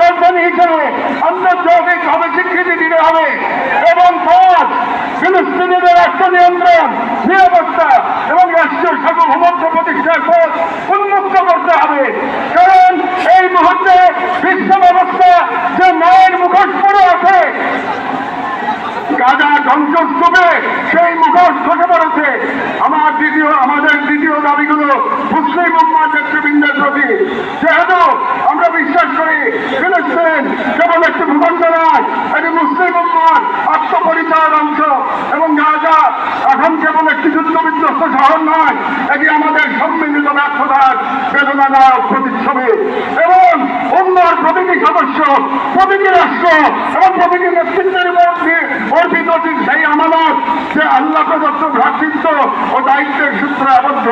রাজধানী হিসেবে আন্তর্জাতিকভাবে স্বীকৃতি দিতে হবে এবং 5 ফিলিস্তিনিদের রাষ্ট্র নিয়ন্ত্রণ, নিরাপত্তা এবং রাষ্ট্রীয় সার্বভৌমত্ব প্রতিষ্ঠার পথ উন্মুক্ত করতে হবে। কারণ এই মুহূর্তে বিশ্ব ব্যবস্থা যে ন্যায়ের মুখোশ পড়ে আছে, গাজা ধ্বংসস্তূপে সেই মুখোশ খসে পড়েছে। আমাদের দ্বিতীয় দাবিগুলো মুসলিম উম্মার নেতৃবৃন্দের প্রতি। যেহেতু আমরা বিশ্বাস করি ফিলিস্তিন কেবল একটি ভূখণ্ড নয়, এটি মুসলিম উম্মার আত্মপরিচয়ের অংশ এবং গাজা এখন কেবল একটি যুদ্ধবিধ্বস্ত শহর নয়, এটি আমাদের সম্মিলিত ব্যর্থতার বেদনাদায়ক প্রতিচ্ছবি। এবং উম্মার প্রতিটি সদস্য, প্রতিটি রাষ্ট্র এবং প্রতিটি নেতৃত্বের অর্পিত সেই আমানত যে আল্লাহ প্রদত্ত ভ্রাতৃত্ব ও দায়িত্বের সূত্রে আবদ্ধ।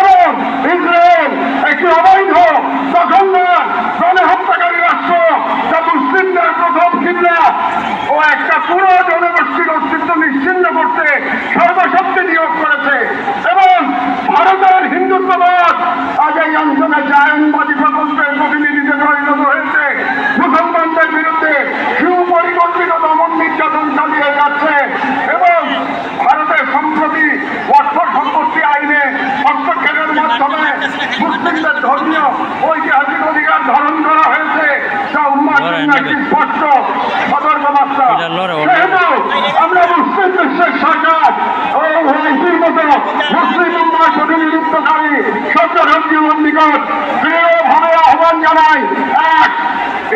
এবং ইসরায়েল একটি অবৈধ জঘন্য গণহত্যাকারী রাষ্ট্র, যা মুসলিমদের প্রথম কিবলা ও একটা পুরো জনগোষ্ঠীর অস্তিত্ব নিশ্চিহ্ন করতে সর্বশক্তি নিয়োগ করেছে। এবং ভারতের হিন্দুত্ববাদ আজ এই অঞ্চলে জায়নবাদী প্রকল্পের প্রতিনিধিতে পরিণত হয়েছে। মুসলমানদের বিরুদ্ধে সুপরিকল্পিত দমন নির্যাতন চালিয়ে যাচ্ছে এবং ভারতের সম্প্রতি অর্থ সম্পত্তি আইনে হস্তক্ষেপের মাধ্যমে মুসলিমদের ধর্মীয় ঐতিহাসিক অধিকার ধারণ করা হয়েছে, যা উম্মার জন্য একটি স্পষ্ট সতর্কবার্তা। সেহেতু আমরা মুসলিম বিশ্বের সরকার ও ওয়াইসির মতো মুসলিম উম্মার প্রতিনিধিত্বকারী সত্য ধর্মীয় নিকট দৃঢ়ভাবে আহ্বান জানাই। 1.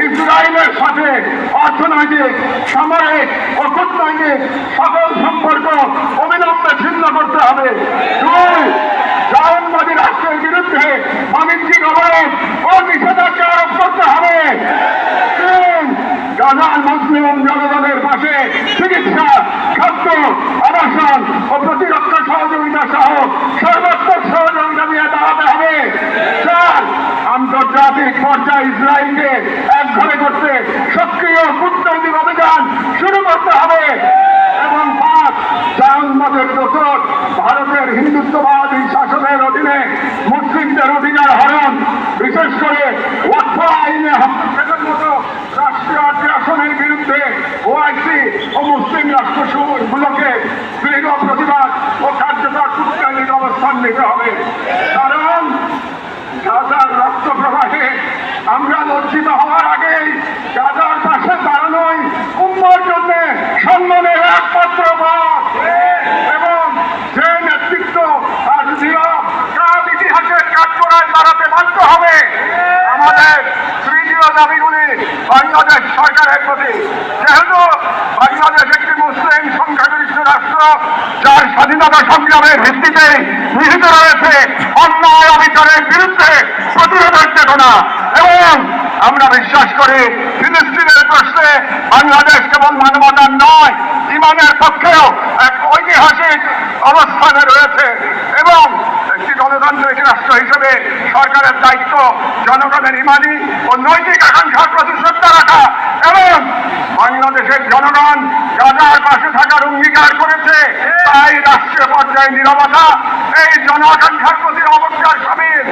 ইসরায়েলের সাথে অর্থনৈতিক, সামরিক ও কূটনৈতিক সকল সম্পর্ক অবিলম্বে ছিন্ন করতে হবে। 2. জায়নবাদী রাষ্ট্রের বিরুদ্ধে বাণিজ্যিক অবরোধ ও নিষেধাজ্ঞা আরোপ করতে হবে। 3. গাজার মুসলিম জনগণের পাশে চিকিৎসা, খাদ্য, আবাসন ও প্রতিরক্ষা সহযোগিতা সহ সর্বাত্মক সহযোগিতা নিয়ে দাঁড়াতে হবে। 4. আন্তর্জাতিক পর্যায়ে ইসরায়েলকে একঘরে করতে সক্রিয় কূটনৈতিক অভিযান শুরু করতে হবে। এবং 5. জায়নবাদের দোষর ভারতের হিন্দুত্ববাদী শাসনের অধীনে মুসলিমদের অধিকার হরণ, বিশেষ করে অর্থ আইনে হস্তক্ষেপের মতো রাষ্ট্রীয় আগ্রাসনের বিরুদ্ধে ওআইসি ও মুসলিম রাষ্ট্রসমূহগুলোকে দৃঢ় প্রতিবাদ ও কার্যকর কূটনৈতিক অবস্থান নিতে হবে। কারণ গাজার রক্ত প্রবাহে আমরা লজ্জিত হওয়ার আগেই গাজার পাশে দাঁড়ানোই উম্মার জন্য সম্মানের একমাত্র পথ। এবং যে নেতৃত্ব আজ নীরব কাল ইতিহাসের কাঠগড়ায় দাঁড়াতে বাধ্য হবে। আমাদের তৃতীয় দাবিগুলি বাংলাদেশ সরকারের প্রতি। যেহেতু বাংলাদেশ একটি মুসলিম সংখ্যাগরিষ্ঠ রাষ্ট্র, যার স্বাধীনতা সংগ্রামের ভিত্তিতে নিহিত রয়েছে অন্যায় অবিচারের বিরুদ্ধে প্রতিরোধের চেতনা। এবং আমরা বিশ্বাস করি ফিলিস্তিনের প্রশ্নে বাংলাদেশ কেবল মানবতার নয়, ইমানের পক্ষেও এক ঐতিহাসিক অবস্থানে রয়েছে। এবং একটি গণতান্ত্রিক রাষ্ট্র হিসেবে সরকারের দায়িত্ব জনগণের ইমানি ও নৈতিক আকাঙ্ক্ষার প্রতি শ্রদ্ধা রাখা। এবং বাংলাদেশের জনগণ গাজার পাশে থাকার অঙ্গীকার করেছে, তাই রাষ্ট্রীয় পর্যায়ে নীরবতা এই জন আকাঙ্ক্ষার প্রতি অবজ্ঞার সামিল।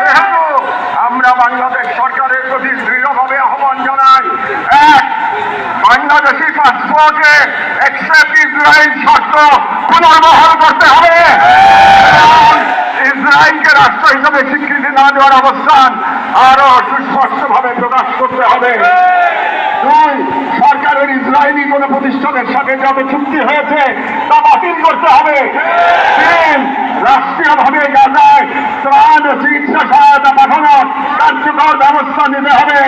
সেহেতু আমরা বাংলাদেশ সরকারের প্রতি দৃঢ়ভাবে আহ্বান জানাই। 1. বাংলাদেশি পাসপোর্টে এক্সেপ্ট ইসরায়েল শর্ত পুনর্বহাল করতে হবে। ইসরায়েলকে রাষ্ট্র হিসেবে স্বীকৃতি না দেওয়ার অবস্থান আরো সুস্পষ্টভাবে প্রকাশ করতে হবে। 2. সরকারের ইসরায়েলি কোন প্রতিষ্ঠানের সাথে যত চুক্তি হয়েছে তা বাতিল করতে হবে। 3. রাষ্ট্রীয়ভাবে গাজায় ত্রাণ ও চিকিৎসা সহায়তা পাঠানোর কার্যকর ব্যবস্থা নিতে হবে।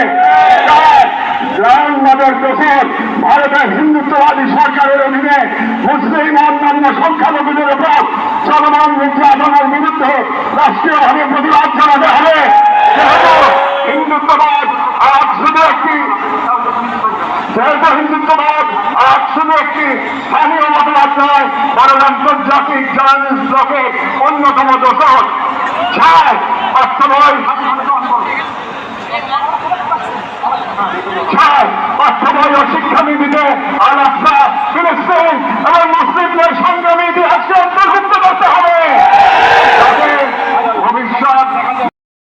4. জায়নবাদের দোষর ভারতের হিন্দুত্ববাদী সরকারের অধীনে মুসলিম অন্যান্য সংখ্যালঘুদের উপর চলমান নির্যাতনের বিরুদ্ধে রাষ্ট্রীয়ভাবে প্রতিবাদ জানাতে হবে। যেহেতু হিন্দুত্ববাদ আজ শুধু একটি স্থানীয় মতবাদ নয়, বরং আন্তর্জাতিক জায়নিস্ট ব্লকের অন্যতম দোষর। 6. অর্থবয় ও শিক্ষানীতিতে আলাদা ফিলিস্তিন এবং মুসলিমদের সংগ্রামী ইতিহাসকে অন্তর্ভুক্ত করতে হবে।